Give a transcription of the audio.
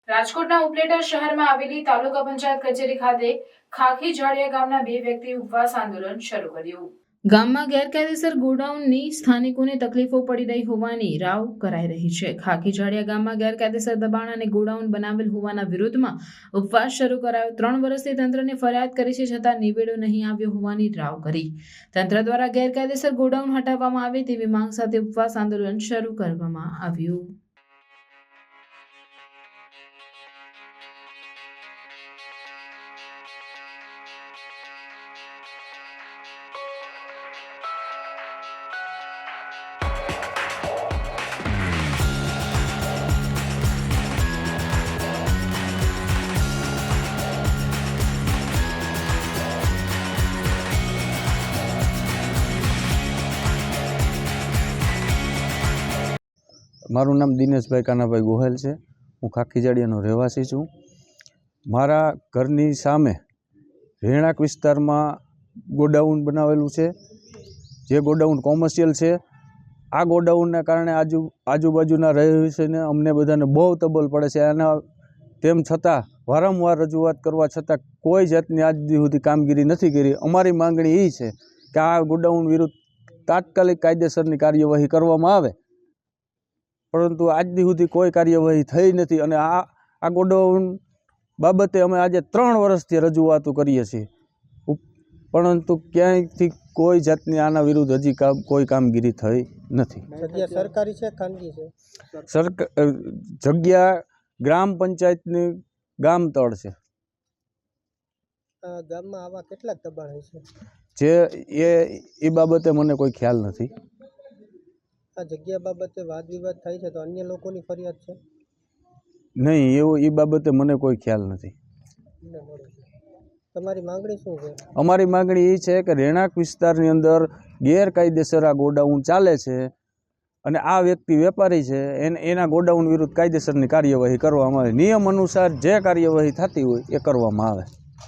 રાજકોટના ઉપલેટા શહેરમાં આવેલી તાલુકા પંચાયત કચેરી ખાતે ખાખી જાડિયા ગામના 2 વ્યક્તિએ ઉપવાસ આંદોલન શરૂ કર્યું। ગામમાં ગેરકાયદેસર ગોડાઉનની સ્થાનિકોને તકલીફો પડી રહી હોવાની રાવ કરાઈ રહી છે। ખાખી જાડિયા ગામમાં ગેરકાયદેસર દબાણ અને ગોડાઉન બનાવેલ હોવાના વિરોધમાં ઉપવાસ શરૂ કરાયો। 3 વર્ષથી તંત્રને ફરિયાદ કરી છે, છતાં નિવેડો નહીં આવ્યો હોવાની રાવ કરી। તંત્ર દ્વારા ગેરકાયદેસર ગોડાઉન હટાવવામાં આવે તેવી માંગ સાથે ઉપવાસ આંદોલન શરૂ કરવામાં આવ્યું। મારું નામ દિનેશભાઈ કાનાભાઈ ગોહેલ છે। હું ખાખી જાડિયાનો રહેવાસી છું। મારા ઘરની સામે રહેણાંક વિસ્તારમાં ગોડાઉન બનાવેલું છે, જે ગોડાઉન કોમર્શિયલ છે। આ ગોડાઉનના કારણે આજુબાજુના રહીશોને અમને બધાને બહુ તબલ પડે છે। આના તેમ છતાં વારંવાર રજૂઆત કરવા છતાં કોઈ જાતની આજ સુધી કામગીરી નથી કરી। અમારી માંગણી એ છે કે આ ગોડાઉન વિરુદ્ધ તાત્કાલિક કાયદેસરની કાર્યવાહી કરવામાં આવે, પરંતુ આજ સુધી કોઈ કાર્યવાહી થઈ નથી। અને આ ગોડાઉન બાબતે અમે આજે 3 વર્ષથી રજૂઆતો કરીએ છીએ, પરંતુ ક્યાંયથી કોઈ જાતની આના વિરુદ્ધ હજી કોઈ કામગીરી થઈ નથી। જગ્યા સરકારી છે, ખાનગી છે? જગ્યા ગ્રામ પંચાયતની ગામ તળ છે। ગામમાં આવા કેટલાક દબાણ હોય છે એ બાબતે મને કોઈ ખ્યાલ નથી। આ જગ્યા બાબતે વાદ વિવાદ થાય છે તો અન્ય લોકોની ફરિયાદ છે? નહીં, એ બાબતે મને કોઈ ખ્યાલ નથી। તમારી માંગણી શું છે? અમારી માંગણી એ છે કે રહેણાંક વિસ્તારની અંદર ગેરકાયદેસર આ ગોડાઉન ચાલે છે અને આ વ્યક્તિ વેપારી છે, એના ગોડાઉન વિરુદ્ધ કાયદેસરની કાર્યવાહી કરવામાં આવે। નિયમ અનુસાર જે કાર્યવાહી થતી હોય એ કરવામાં આવે।